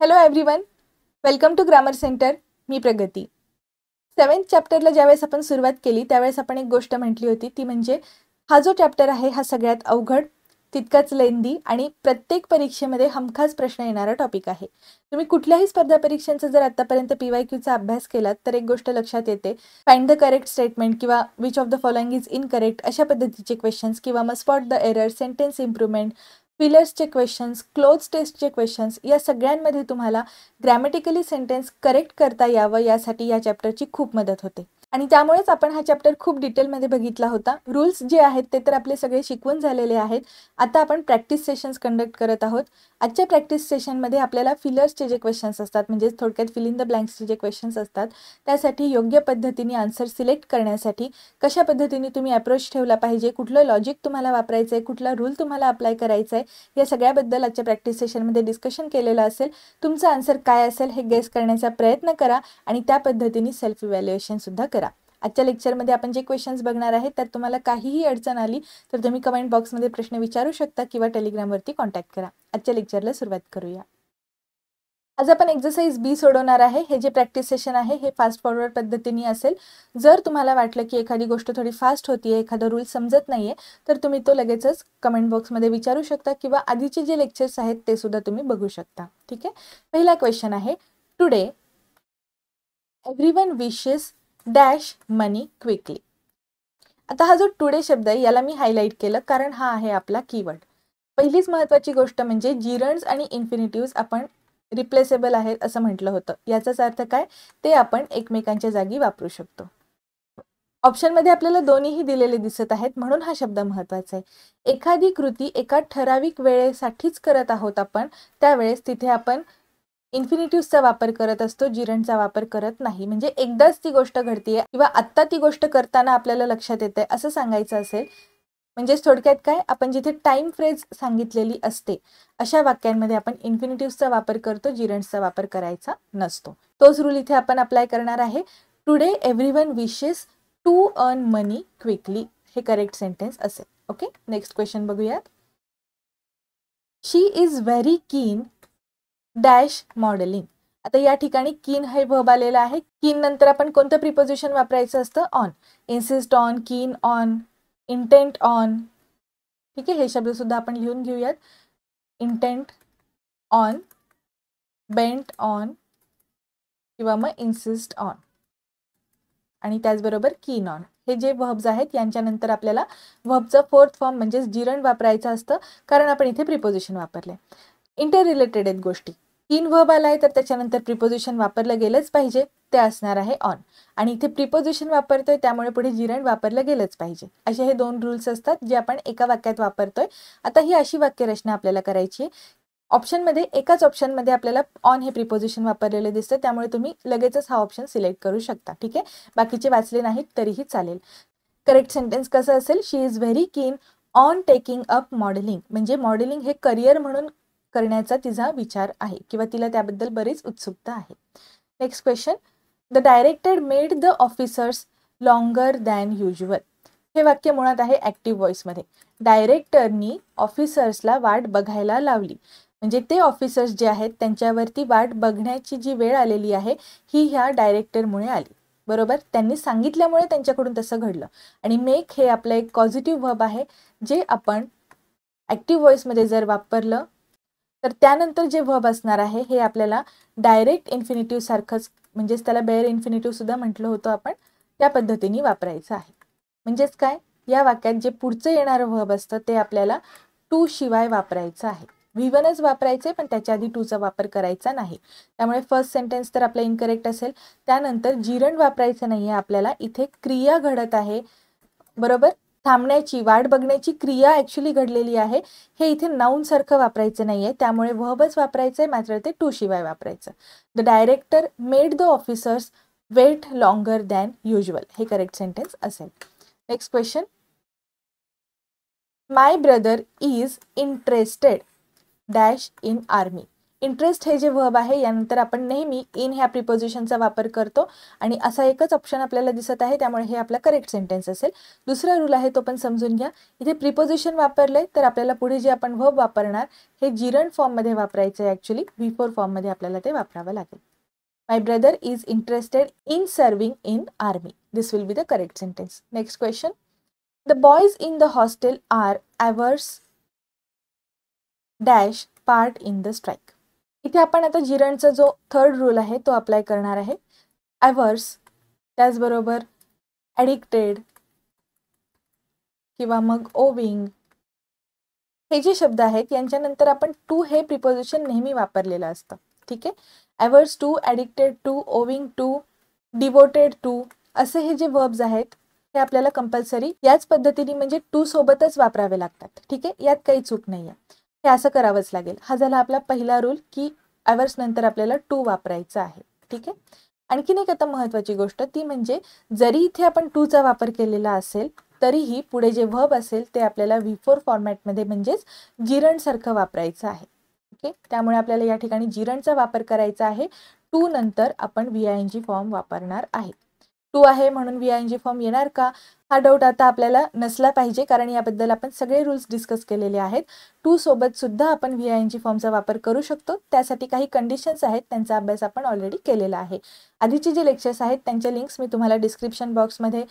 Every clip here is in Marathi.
Hello everyone, welcome to grammar centre. मी प्रगती. 7th चॅप्टरला ज्यावेळेस आपण सुरुवात केली त्यावेळेस आपण एक गोष्ट म्हटली होती, ती म्हणजे हा जो चॅप्टर आहे हा सगळ्यात अवघड, तितकाच लेंदी आणि प्रत्येक परीक्षेमध्ये हमखास प्रश्न येणारा टॉपिक आहे. तुम्ही कुठल्याही स्पर्धा परीक्षांचा जर आतापर्यंत PYQचा अभ्यास केलात तर एक गोष्ट लक्षात येते, फाइंड द करेक्ट स्टेटमेंट किंवा which of the following is incorrect अशा पद्धतीचे क्वेश्चन्स किंवा मग spot the error, sentence improvement, फिलर्सचे क्वेश्चन्स, क्लोज टेस्टचे क्वेश्चन्स या सगळ्यांमध्ये तुम्हाला ग्रॅमॅटिकली सेंटेन्स करेक्ट करता यावं यासाठी या चॅप्टरची खूप मदत होते. आणि त्यामुळेच आपण हा चॅप्टर खूप डिटेलमध्ये बघितला होता. रूल्स जे आहेत ते तर आपले सगळे शिकवून झालेले आहेत. आता आपण प्रॅक्टिस सेशन्स कंडक्ट करत आहोत. आजच्या प्रॅक्टिस सेशनमध्ये आपल्याला फिलर्सचे जे क्वेश्चन्स असतात, म्हणजे थोडक्यात फिल इन द ब्लँक्सचे जे क्वेश्चन्स असतात त्यासाठी योग्य पद्धतीने आन्सर सिलेक्ट करण्यासाठी कशा पद्धतीने तुम्ही अप्रोच ठेवला पाहिजे, कुठलं लॉजिक तुम्हाला वापरायचं आहे, कुठला रूल तुम्हाला अप्लाय करायचा आहे, या सगळ्याबद्दल आजच्या प्रॅक्टिस सेशनमध्ये डिस्कशन केलेलं असेल. तुमचं आन्सर काय असेल हे गेस करण्याचा प्रयत्न करा आणि त्या पद्धतीने सेल्फ इव्हॅल्युएशन सुद्धा करा. आजच्या लेक्चरमध्ये आपण जे क्वेश्चन्स बघणार आहे त्यात तुम्हाला काहीही अडचण आली तर तुम्ही कमेंट बॉक्समध्ये प्रश्न विचारू शकता किंवा टेलिग्रामवरती कॉन्टॅक्ट करा. आजच्या लेक्चरला सुरुवात करूया. आज आपण एक्सरसाइज बी सोडवणार आहे. हे जे प्रॅक्टिस सेशन आहे हे फास्ट फॉरवर्ड पद्धतीने असेल. जर तुम्हाला वाटलं की एखादी गोष्ट थोडी फास्ट होतीये, एखादा रूल समजत नाहीये, तर तुम्ही तो लगेचच कमेंट बॉक्समध्ये विचारू शकता किंवा आधीचे जे लेक्चर्स आहेत ते सुद्धा तुम्ही बघू शकता. ठीक आहे. पहिला क्वेश्चन आहे, टुडे एव्हरीवन विशेस डॅश मनी क्विकली. आता हा जो टुडे शब्द आहे याला मी हायलाइट केलं कारण हा आहे आपला कीवर्ड. पहिलीच महत्त्वाची गोष्ट म्हणजे जिरंड्स आणि इन्फिनिटिव्स आपण रिप्लेसेबल आहेत असं म्हटलं होतं. याचाच अर्थ काय, ते आपण एकमेकांच्या जागी वापरू शकतो. ऑप्शनमध्ये आपल्याला दोन्हीही दिलेले दिसत आहेत म्हणून हा शब्द महत्त्वाचा आहे. एखादी कृती एका ठराविक वेळेसाठीच करत आहोत आपण, त्यावेळेस तिथे आपण इन्फिनिटिव्हचा वापर करत असतो, जिरंडचा वापर करत नाही. म्हणजे एकदाच ती गोष्ट घडतीये किंवा आत्ता ती गोष्ट करताना आपल्याला लक्षात येते असं सांगायचं असेल, म्हणजेच थोडक्यात काय, आपण जिथे टाइम फ्रेज सांगितलेली असते अशा वाक्यांमध्ये आपण इन्फिनिटिव्हचा वापर करतो, जिरंड्सचा वापर करायचा नसतो. तोच रूल इथे आपण अप्लाय करणार आहे. Today everyone wishes to earn money quickly हे करेक्ट सेंटेन्स असेल. ओके, नेक्स्ट क्वेश्चन बघूयात. She is very keen dash modelling. आता या ठिकाणी कीन हे वर्ब आलेला आहे. कीन नंतर आपण कोणतं प्रिपोजिशन वापरायचं असतं, on. Insist on, keen on, intent on. ठीक आहे, हे शब्द सुद्धा आपण लिहून घेऊयात. इंटेंट ऑन, बेंट ऑन किंवा मग इन्सिस्ट ऑन आणि त्याचबरोबर कीन ऑन. हे जे वर्ब्स आहेत यांच्यानंतर आपल्याला वर्बचं फोर्थ फॉर्म म्हणजेच जिरंड वापरायचं असतं कारण आपण इथे प्रिपोजिशन वापरले. इंटर रिलेटेड आहेत गोष्टी. कीन वर्ब आलाय तर त्याच्यानंतर प्रिपोजिशन वापरलं गेलंच पाहिजे, ते असणार आहे ऑन. आणि इथे प्रिपोजिशन वापरतोय त्यामुळे पुढे जिरंड वापरलं गेलंच पाहिजे. असे हे दोन रूल्स असतात जे आपण एका वाक्यात वापरतोय. आता ही अशी वाक्यरचना आपल्याला करायची आहे. ऑप्शनमध्ये एकाच ऑप्शनमध्ये आपल्याला ऑन हे प्रिपोजिशन वापरलेले दिसतं, त्यामुळे तुम्ही लगेचच हा ऑप्शन सिलेक्ट करू शकता. ठीक आहे, बाकीचे वाचले नाहीत तरीही चालेल. करेक्ट सेंटेन्स कसं असेल, she is very keen on taking up modelling. म्हणजे मॉडेलिंग हे करिअर म्हणून करण्याचा तिचा विचार आहे किंवा तिला त्याबद्दल बरीच उत्सुकता आहे. Next question, the director made the officers longer than usual. हे वाक्य मुळात आहे ऍक्टिव्ह व्हॉइसमध्ये. डायरेक्टरनी ऑफिसर्सला वाट बघायला लावली. म्हणजे ते ऑफिसर्स जे आहेत त्यांच्यावरती वाट बघण्याची जी वेळ आलेली आहे ही ह्या डायरेक्टरमुळे आली. बरोबर, त्यांनी सांगितल्यामुळे त्यांच्याकडून तसं घडलं. आणि मेक हे आपलं एक पॉझिटिव्ह वर्ब आहे जे आपण ऍक्टिव्ह व्हॉइसमध्ये जर वापरलं तर त्यानंतर जे वर्ब असणार आहे हे आपल्याला डायरेक्ट इन्फिनिटिव्ह सारखंच, म्हणजेच त्याला बेअर इन्फिनिटिव्ह सुद्धा म्हटलं होतं आपण, त्या पद्धतीने वापरायचं आहे. म्हणजेच काय, या वाक्यात जे पुढचं येणारं वर्ब असतं ते आपल्याला टू शिवाय वापरायचं आहे. V1च वापरायचे पण त्याच्या आधी टूचा वापर करायचा नाही. त्यामुळे फर्स्ट सेंटेन्स तर आपला इनकरेक्ट असेल. त्यानंतर जिरंड वापरायचं नाहीये आपल्याला, इथे क्रिया घडत आहे. बरोबर, थांबण्याची, वाट बघण्याची क्रिया ऍक्च्युली घडलेली आहे. हे इथे नाऊन सारखं वापरायचं नाहीये, त्यामुळे वर्बच वापरायचंय, मात्र ते टू शिवाय वापरायचं. The director made the officers wait longer than usual हे करेक्ट सेंटेन्स असेल. Next question, my brother is interested dash in army. Interest हे जे वर्ब आहे यानंतर आपण नेहमी इन ह्या प्रिपोजिशनचा वापर करतो आणि असा एकच ऑप्शन आपल्याला दिसत आहे, त्यामुळे हे आपला करेक्ट सेंटेन्स असेल. दुसरा रूल आहे तो पण समजून घ्या. इथे प्रिपोजिशन वापरले तर आपल्याला पुढे जे आपण वर्ब वापरणार हे जिरंड फॉर्ममध्ये वापरायचं आहे. ॲक्च्युली V4 फॉर्ममध्ये आपल्याला ते वापरावं लागेल. My brother is interested in serving in army. This will be the correct sentence. Next question. The boys in the hostel are averse dash part in the strike. इथे आपण आता जिरंडचा जो थर्ड रूल आहे तो अप्लाय करणार आहे. averse त्याचबरोबर ॲडिक्टेड किंवा मग ओविंग हे जे शब्द आहेत यांच्यानंतर आपण टू हे प्रिपोजिशन नेहमी वापरलेलं असतं. ठीक आहे. averse to, addicted to, owing to, devoted to असे हे जे वर्ब्स आहेत हे आपल्याला कंपल्सरी याच पद्धतीने म्हणजे टू सोबतच वापरावे लागतात. ठीक आहे. यात काही चूक नाही आहे. हे असं करावंच लागेल. हा झाला आपला पहिला रूल की averse नंतर आपल्याला टू वापरायचा आहे. ठीक आहे. आणखीन एक आता महत्त्वाची गोष्ट ती म्हणजे जरी इथे आपण टूचा वापर केलेला असेल तरीही पुढे जे वर्ब असेल ते आपल्याला V4 फॉर्मॅटमध्ये म्हणजेच जिरंडसारखं वापरायचं आहे. ओके. त्यामुळे आपल्याला या ठिकाणी जिरंडचा वापर करायचा आहे. टू नंतर आपण VING फॉर्म वापरणार आहे. टू आहे म्हणून VING फॉर्म येणार का हा डाऊट आता आपल्याला नसला पाहिजे, कारण याबद्दल आपण सगळे रूल्स डिस्कस केलेले आहेत. टू सोबत सुद्धा आपण VING फॉर्मचा वापर करू शकतो. त्यासाठी काही कंडिशन्स आहेत, त्यांचा अभ्यास आपण ऑलरेडी केलेला आहे. आधीचे जे लेक्चर्स आहेत त्यांच्या लिंक्स मी तुम्हाला डिस्क्रिप्शन बॉक्समध्ये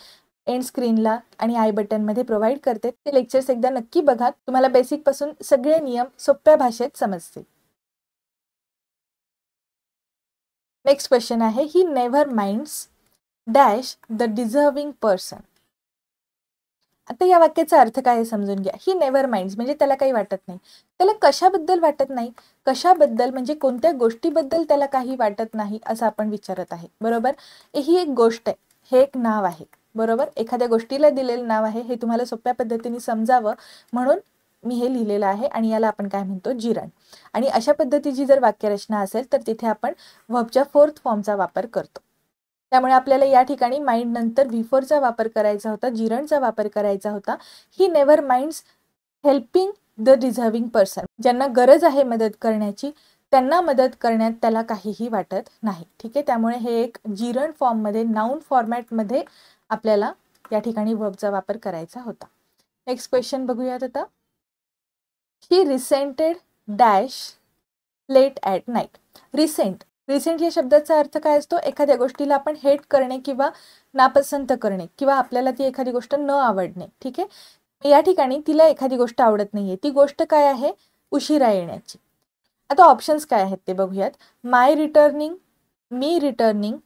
एंड स्क्रीनला आणि आय बटनमध्ये प्रोव्हाइड करते. ते लेक्चर्स एकदा नक्की बघा. तुम्हाला बेसिक पासून सगळे नियम सोप्या भाषेत समजतील. नेक्स्ट क्वेश्चन आहे ही never minds dash the deserving person. आता या वाक्याचा अर्थ काय आहे समजून घ्या. ही नेव्हर माइंड्स म्हणजे त्याला काही वाटत नाही. त्याला कशाबद्दल वाटत नाही, कशाबद्दल म्हणजे कोणत्या गोष्टीबद्दल त्याला काही वाटत नाही असं आपण विचारत आहे. बरोबर. ही एक गोष्ट आहे, हे एक नाव आहे. बरोबर. एखाद्या गोष्टीला दिलेलं नाव आहे. हे तुम्हाला सोप्या पद्धतीने समजावं म्हणून मी हे लिहिलेलं आहे आणि याला आपण काय म्हणतो जिरंड. आणि अशा पद्धतीची जर वाक्यरचना असेल तर तिथे आपण व्हर्बच्या फोर्थ फॉर्मचा वापर करतो. त्यामुळे आपल्याला या ठिकाणी माइंड नंतर V4चा वापर करायचा होता, जिरंडचा वापर करायचा होता. ही never minds helping the deserving person. ज्यांना गरज आहे मदत करण्याची त्यांना मदत करण्यात त्याला काहीही वाटत नाही. ठीक आहे. त्यामुळे हे एक जिरंड फॉर्ममध्ये नाउन फॉर्मॅटमध्ये आपल्याला या ठिकाणी वर्बचा वापर करायचा होता. नेक्स्ट क्वेश्चन बघूयात आता. She resented dash late at night. Resent या शब्दाचा अर्थ काय असतो, एखाद्या गोष्टीला आपण हेट करणे किंवा नापसंत करणे किंवा आपल्याला ती एखादी गोष्ट न आवडणे. ठीक आहे. या ठिकाणी तिला एखादी गोष्ट आवडत नाहीये. ती गोष्ट काय आहे, उशिरा येण्याची. आता ऑप्शन्स काय आहेत ते बघूयात. माय रिटर्निंग, मी रिटर्निंग,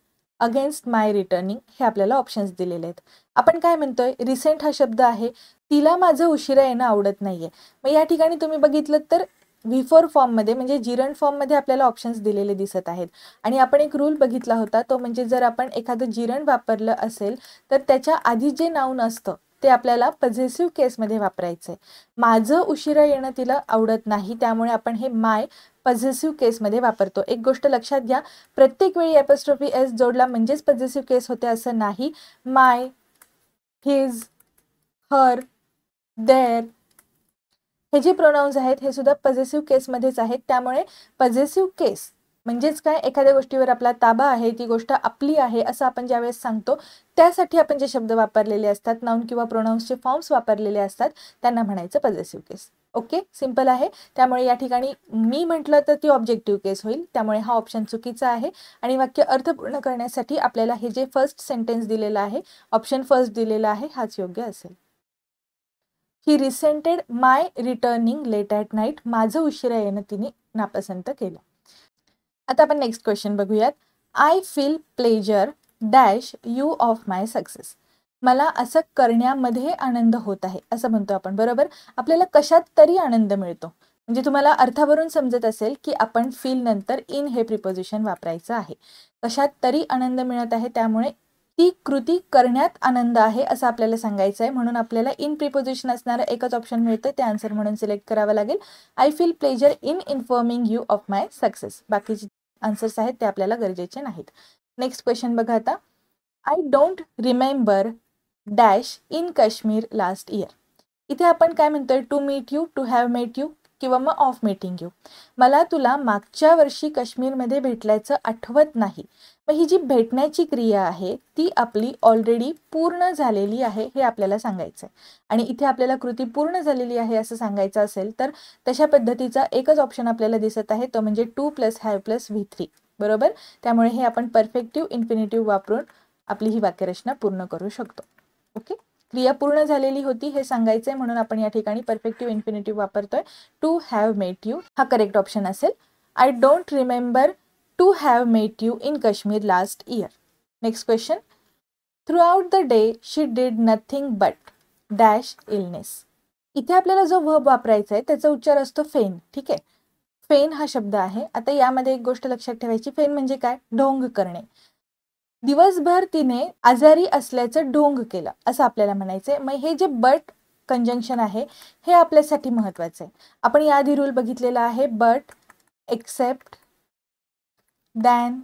अगेन्स्ट माय रिटर्निंग हे आपल्याला ऑप्शन्स दिलेले आहेत. आपण काय म्हणतोय, रिसेंट हा शब्द आहे, तिला माझं उशिरा येणं आवडत नाहीये. मग या ठिकाणी तुम्ही बघितलं तर V4 फॉर्ममध्ये म्हणजे जिरंड फॉर्ममध्ये आपल्याला ऑप्शन्स दिलेले दिसत आहेत. आणि आपण एक रूल बघितला होता तो म्हणजे जर आपण एखादं जिरंड वापरलं असेल तर त्याच्या आधी जे नाऊन असतं ते आपल्याला पॉझेसिव्ह केसमध्ये वापरायचं आहे. माझं उशिरा येणं तिला आवडत नाही, त्यामुळे आपण हे माय पॉझेसिव्ह केसमध्ये वापरतो. एक गोष्ट लक्षात घ्या, प्रत्येक वेळी ॲपॉस्ट्रोफी एस जोडला म्हणजेच पॉझेसिव्ह केस होते असं नाही. माय, हिज, हर, देअर हे जे प्रोनाउन्स आहेत हे सुद्धा पॉझेसिव्ह केसमध्येच आहेत. त्यामुळे पॉझेसिव्ह केस म्हणजेच काय, एखाद्या गोष्टीवर आपला ताबा आहे, ती गोष्ट आपली आहे असं आपण ज्यावेळेस सांगतो त्यासाठी आपण जे शब्द वापरलेले असतात, नाउन किंवा प्रोनाउन्सचे फॉर्म्स वापरलेले असतात त्यांना म्हणायचं पॉझेसिव्ह केस. ओके. सिंपल आहे. त्यामुळे या ठिकाणी मी म्हटलं तर ती ऑब्जेक्टिव्ह केस होईल. त्यामुळे हा ऑप्शन चुकीचा आहे. आणि वाक्य अर्थपूर्ण करण्यासाठी आपल्याला हे जे फर्स्ट सेंटेन्स दिलेलं आहे, ऑप्शन फर्स्ट दिलेला आहे, हाच योग्य असेल. She resented my returning late at night. माझं उशिरा येणं तिने नापसंत केलं. आता आपण नेक्स्ट क्वेश्चन बघूयात. I feel pleasure dash you of my success. मला असं करण्यामध्ये आनंद होत आहे असं म्हणतो आपण. बरोबर. आपल्याला कशात तरी आनंद मिळतो. म्हणजे तुम्हाला अर्थावरून समजत असेल की आपण फील नंतर इन हे प्रिपोजिशन वापरायचं आहे. कशात तरी आनंद मिळत आहे, त्यामुळे ती कृती करण्यात आनंद आहे असं आपल्याला सांगायचं आहे. म्हणून आपल्याला इन प्रिपोजिशन असणारं एकच ऑप्शन मिळतं, ते आन्सर म्हणून सिलेक्ट करावं लागेल. I feel pleasure in informing you of my success. बाकीचे आन्सर्स आहेत ते आपल्याला गरजेचे नाहीत. नेक्स्ट क्वेश्चन बघा आता. I don't remember dash in Kashmir last year. इथे आपण काय म्हणतोय, to meet you, to have met you किंवा मग ऑफ मीटिंग यू. मला तुला मागच्या वर्षी काश्मीरमध्ये भेटल्याचं आठवत नाही. मग ही जी भेटण्याची क्रिया आहे ती आपली ऑलरेडी पूर्ण झालेली आहे हे आपल्याला सांगायचं आहे. आणि इथे आपल्याला कृती पूर्ण झालेली आहे असं सांगायचं असेल तर तशा पद्धतीचा एकच ऑप्शन आपल्याला दिसत आहे, तो म्हणजे two plus have plus V3. बरोबर. त्यामुळे हे आपण परफेक्टिव्ह इन्फिनिटिव्ह वापरून आपली ही वाक्यरचना पूर्ण करू शकतो. ओके. क्रिया पूर्ण झालेली होती हे सांगायचंय म्हणून आपण या ठिकाणी परफेक्टिव्ह इन्फिनिटिव्ह वापरतोय. टू हॅव मेट यू हा करेक्ट ऑप्शन असेल. I don't remember to have met you in Kashmir last year. Next question. Throughout the day she did nothing but dash illness. इथे आपल्याला जो वर्ब वापरायचा आहे त्याचा उच्चार असतो फेन. ठीक आहे. फेन हा शब्द आहे. आता यामध्ये एक गोष्ट लक्षात ठेवायची, फेन म्हणजे काय? ढोंग करणे. दिवसभर तिने आजारी असल्याचं ढोंग केलं असं आपल्याला म्हणायचंय. मग हे जे बट कंजंक्शन आहे हे आपल्यासाठी महत्वाचं आहे. आपण याआधी रूल बघितलेला आहे, बट, एक्सेप्ट, दॅन,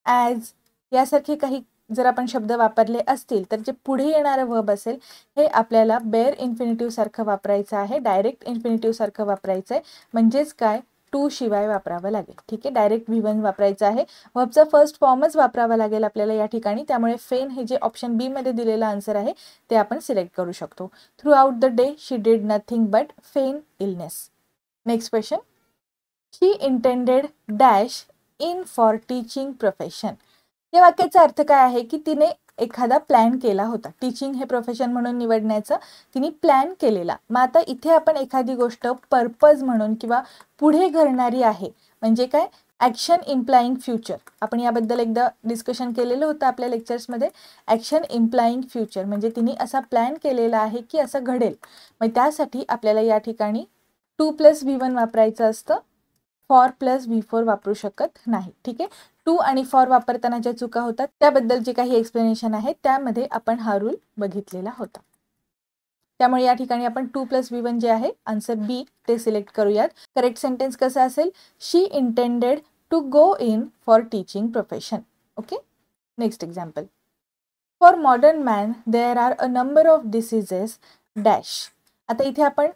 ॲज यासारखे काही जर आपण शब्द वापरले असतील तर जे पुढे येणारं वर्ब असेल हे आपल्याला बेअर इन्फिनिटिव्ह सारखं वापरायचं आहे, डायरेक्ट इन्फिनिटिव्ह सारखं वापरायचं आहे. म्हणजेच काय? टू शिवाय वापरावं लागेल. ठीक आहे. डायरेक्ट V1 वापरायचं आहे. वर्बचा फर्स्ट फॉर्मच वापरावा लागेल आपल्याला या ठिकाणी. त्यामुळे फेन हे जे ऑप्शन बी मध्ये दिलेलं आन्सर आहे ते आपण सिलेक्ट करू शकतो. Through out the day she did nothing but fan illness. Next question. She intended dash in for teaching profession. या वाक्याचा अर्थ काय आहे की तिने एखादा प्लॅन केला होता. टीचिंग हे प्रोफेशन म्हणून निवडण्याचा तिने प्लॅन केलेला. मग आता इथे आपण एखादी गोष्ट पर्पज म्हणून किंवा पुढे घडणारी आहे म्हणजे काय? Action implying future. आपण याबद्दल एकदा डिस्कशन केलेलं होतं आपल्या लेक्चर्समध्ये. ॲक्शन इम्प्लाइंग फ्युचर म्हणजे तिने असा प्लॅन केलेला आहे की असं घडेल. मग त्यासाठी आपल्याला या ठिकाणी टू प्लस V1 वापरायचं असतं, फॉर प्लस V4 वापरू शकत नाही. ठीक आहे. टू आणि फॉर वापरताना ज्या चुका होतात त्याबद्दल जे काही एक्सप्लेनेशन आहे त्यामध्ये आपण हा रूल बघितलेला होता. त्यामुळे या ठिकाणी आपण टू प्लस V1 जे आहे आन्सर बी ते सिलेक्ट करूयात. करेक्ट सेंटेन्स कसं असेल? She intended to go in for teaching profession. Okay. Next example. For modern man there are a number of diseases dash. आता इथे आपण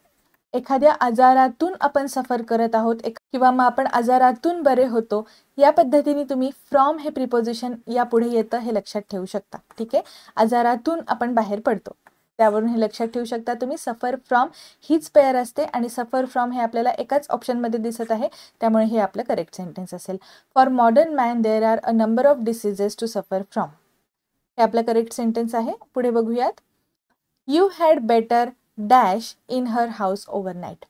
एखाद्या आजारातून आपण सफर करत आहोत किंवा मग आपण आजारातून बरे होतो या पद्धतीने तुम्ही फ्रॉम हे प्रिपोजिशन यापुढे येतं हे लक्षात ठेवू शकता. ठीक आहे. आजारातून आपण बाहेर पडतो त्यावरून हे लक्षात ठेवू शकता तुम्ही. सफर फ्रॉम हीच पेअर असते आणि सफर फ्रॉम हे आपल्याला एकाच ऑप्शनमध्ये दिसत आहे त्यामुळे हे आपलं करेक्ट सेंटेन्स असेल. For modern man there are a number of diseases to suffer from. हे आपलं करेक्ट सेंटेन्स आहे. पुढे बघूयात. You had better dash in her house overnight.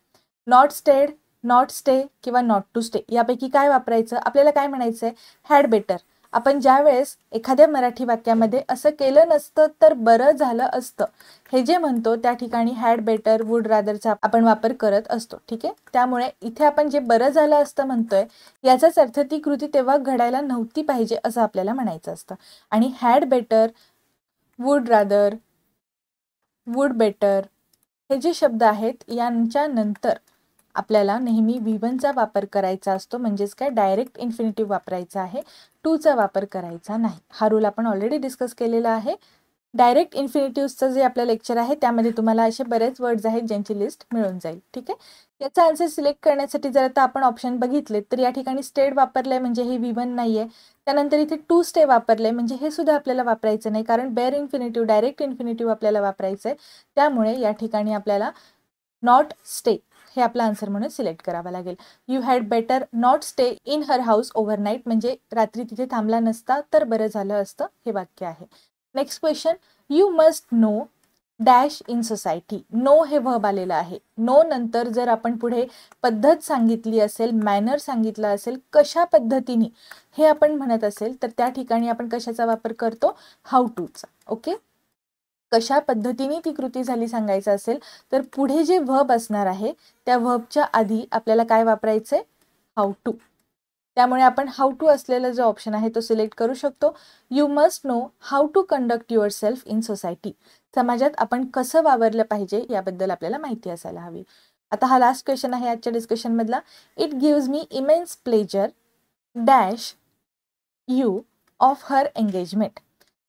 Not stayed, not stay किंवा नॉट टू स्टे यापैकी काय वापरायचं? आपल्याला काय म्हणायचं आहे? Had better. आपण ज्या वेळेस एखाद्या मराठी वाक्यामध्ये असं केलं नसतं तर बरं झालं असतं हे जे म्हणतो त्या ठिकाणी हॅड बेटर, वुड रादरचा आपण वापर करत असतो. ठीक आहे. त्यामुळे इथे आपण जे बरं झालं असतं म्हणतोय याचाच अर्थ ती कृती तेव्हा घडायला नव्हती पाहिजे असं आपल्याला म्हणायचं असतं. आणि had better, would rather, would better हे जे शब्द आहेत यांच्या नंतर आपल्याला नेहमी V1चा वापर करायचा असतो. म्हणजेच काय? डायरेक्ट इन्फिनिटिव्ह वापरायचा आहे, टूचा वापर करायचा नाही. हा रूल आपण ऑलरेडी डिस्कस केलेला आहे. डायरेक्ट इन्फिनिटिव्हचं जे आपलं लेक्चर आहे त्यामध्ये तुम्हाला असे बरेच वर्ड्स आहेत ज्यांची लिस्ट मिळून जाईल. ठीक आहे. याचा आन्सर सिलेक्ट करण्यासाठी जर आता आपण ऑप्शन बघितले तर या ठिकाणी स्टेड वापरलंय म्हणजे हे V1 नाहीये. त्यानंतर इथे टू स्टे वापरलंय म्हणजे हे सुद्धा आपल्याला वापरायचं नाही कारण बेअर इन्फिनिटिव्ह, डायरेक्ट इन्फिनिटिव्ह आपल्याला वापरायचं आहे. त्यामुळे या ठिकाणी आपल्याला नॉट स्टे हे आपला आन्सर म्हणून सिलेक्ट करावा लागेल. You had better not stay in her house overnight म्हणजे रात्री तिथे थांबला नसता तर बरं झालं असतं हे वाक्य आहे. Next question. You must know dash in society. Know हे वर्ब आलेलं आहे. नो नंतर जर आपण पुढे पद्धत सांगितली असेल, मॅनर सांगितलं असेल, कशा पद्धतीने हे आपण म्हणत असेल तर त्या ठिकाणी आपण कशाचा वापर करतो? हाऊ टूचा. ओके. कशा पद्धतीने ती कृती झाली सांगायचं असेल तर पुढे जे वर्ब असणार आहे त्या वर्बच्या आधी आपल्याला काय वापरायचंय? How to. त्यामुळे आपण हाऊ टू असलेला जो ऑप्शन आहे तो सिलेक्ट करू शकतो. You must know how to conduct yourself in society. समाजात आपण कसं वावरलं पाहिजे याबद्दल आपल्याला माहिती असायला हवी. आता हा लास्ट क्वेश्चन आहे आजच्या डिस्कशन मधला. It gives me immense pleasure dash you of her engagement.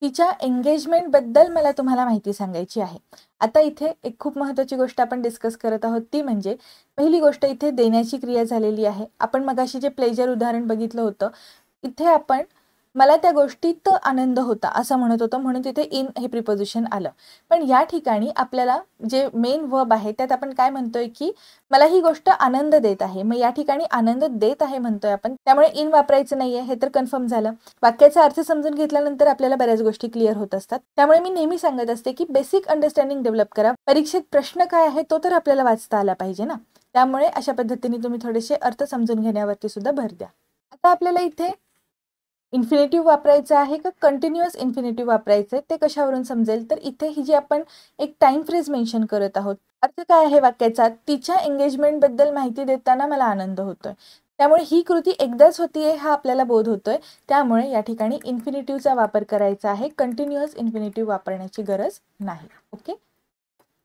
तिच्या एंगेजमेंटबद्दल मला तुम्हाला माहिती सांगायची आहे. आता इथे एक खूप महत्त्वाची गोष्ट आपण डिस्कस करत आहोत ती म्हणजे पहिली गोष्ट इथे देण्याची क्रिया झालेली आहे. आपण मगाशी जे प्लेजर उदाहरण बघितलं होतं, इथे आपण मला त्या गोष्टीत आनंद होता असं म्हणत होतो म्हणून तिथे इन हे प्रिपोजिशन आलं. पण या ठिकाणी आपल्याला जे मेन वर्ब आहे त्यात आपण काय म्हणतोय की मला ही गोष्ट आनंद देत आहे. मग या ठिकाणी आनंद देत आहे म्हणतोय आपण, त्यामुळे इन वापरायचं नाहीये हे तर कन्फर्म झालं. वाक्याचा अर्थ समजून घेतल्यानंतर आपल्याला बऱ्याच गोष्टी क्लिअर होत असतात. त्यामुळे मी नेहमी सांगत असते की बेसिक अंडरस्टँडिंग डेव्हलप करा. परीक्षेत प्रश्न काय आहे तो तर आपल्याला वाचता आला पाहिजे ना. त्यामुळे अशा पद्धतीने तुम्ही थोडेसे अर्थ समजून घेण्यावरती सुद्धा भर द्या. आता आपल्याला इथे इन्फिनिटिव्ह वापरायचं आहे का कंटिन्युअस इन्फिनिटिव्ह वापरायचं आहे ते कशावरून समजेल, तर इथे ही जी आपण एक टाइम फ्रेज मेन्शन करत आहोत, अर्थ काय आहे वाक्याचा, तिच्या एंगेजमेंटबद्दल माहिती देताना मला आनंद होतोय. त्यामुळे ही कृती एकदाच होतीये हा आपल्याला बोध होतोय. त्यामुळे या ठिकाणी इन्फिनिटिव्हचा वापर करायचा आहे, कंटिन्युअस इन्फिनिटिव्ह वापरण्याची गरज नाही. ओके.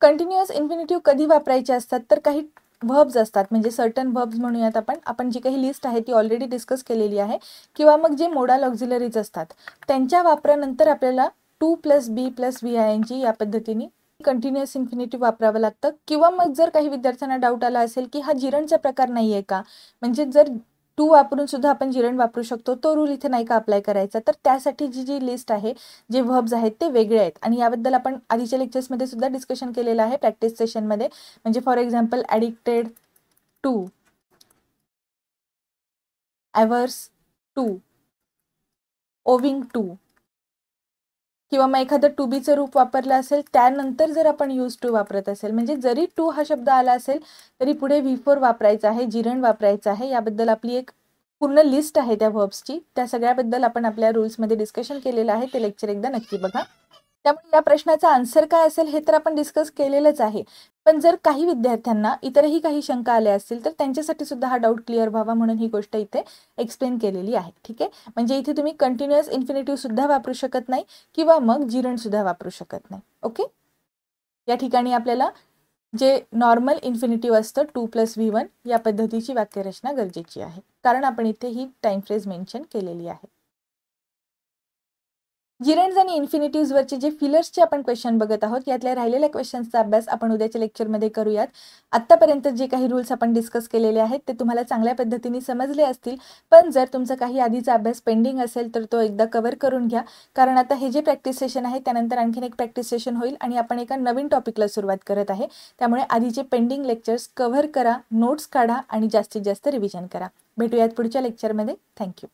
कंटिन्युअस इन्फिनिटिव्ह कधी वापरायचे असतात, तर काही व्हर्ब्स असतात, म्हणजे सर्टन व्हर्ब्स म्हणूयात आपण जी काही लिस्ट आहे ती ऑलरेडी डिस्कस केलेली आहे, किंवा मग जे मोडाल ऑक्झिलरीज असतात त्यांच्या वापरानंतर आपल्याला to plus be plus V I N G या पद्धतीने कंटिन्युअस इन्फिनिटिव्ह वापरावं लागतं. किंवा मग जर काही विद्यार्थ्यांना डाऊट आला असेल की हा जिरणचा प्रकार नाही आहे का, म्हणजे जर टू वापरून सुद्धा आपण जिरण वापरू शकतो, तो रूल इथे नाही का अप्लाय करायचा, तर त्यासाठी जी लिस्ट आहे, जे व्हर्ब्स आहेत ते वेगळे आहेत आणि याबद्दल आपण आधीच्या लेक्चर्समध्ये सुद्धा डिस्कशन केलेलं आहे प्रॅक्टिस सेशनमध्ये. म्हणजे for example addicted to, averse to, owing to, किंवा मग एखादं टू बीचं रूप वापरलं असेल त्यानंतर जर आपण यूज टू वापरत असेल, म्हणजे जरी टू हा शब्द आला असेल तरी पुढे V4 वापरायचा आहे, जिरण वापरायचं आहे. याबद्दल आपली एक पूर्ण लिस्ट आहे त्या व्हर्ब्सची. त्या सगळ्याबद्दल आपण आपल्या रूल्समध्ये डिस्कशन केलेलं आहे. ते लेक्चर एकदा नक्की बघा. त्यामुळे या प्रश्नाचा आन्सर काय असेल हे तर आपण डिस्कस केलेलंच आहे. पण जर काही विद्यार्थ्यांना इतरही काही शंका आल्या असतील तर त्यांच्यासाठी सुद्धा हा डाऊट क्लिअर व्हावा म्हणून ही गोष्ट इथे एक्सप्लेन केलेली आहे. ठीक आहे. म्हणजे इथे तुम्ही कंटिन्युअस इन्फिनिटिव्ह सुद्धा वापरू शकत नाही किंवा मग जिरण सुद्धा वापरू शकत नाही. ओके. या ठिकाणी आपल्याला जे नॉर्मल इन्फिनिटिव्ह असतं टू प्लस V1 या पद्धतीची वाक्यरचना गरजेची आहे, कारण आपण इथे ही टाइम फ्रेज मेन्शन केलेली आहे. जिरेंड्स आणि इन्फिनिटिव्हज वरचे जे फिलर्सचे आपण क्वेश्चन बघत आहोत, यातल्या राहिलेल्या क्वेश्चन्सचा अभ्यास आपण उद्याच्या लेक्चरमध्ये करूयात. आत्तापर्यंत जे काही रूल्स आपण डिस्कस केलेले आहेत ते तुम्हाला चांगल्या पद्धतीने समजले असतील. पण जर तुमचा काही आधीचा अभ्यास पेंडिंग असेल तर तो एकदा कव्हर करून घ्या, कारण आता हे जे प्रॅक्टिस सेशन आहे त्यानंतर आणखीन एक प्रॅक्टिस सेशन होईल आणि आपण एका नवीन टॉपिकला सुरुवात करत आहे. त्यामुळे आधीचे पेंडिंग लेक्चर्स कव्हर करा, नोट्स काढा आणि जास्तीत जास्त रिव्हिजन करा. भेटूयात पुढच्या लेक्चरमध्ये. थँक्यू.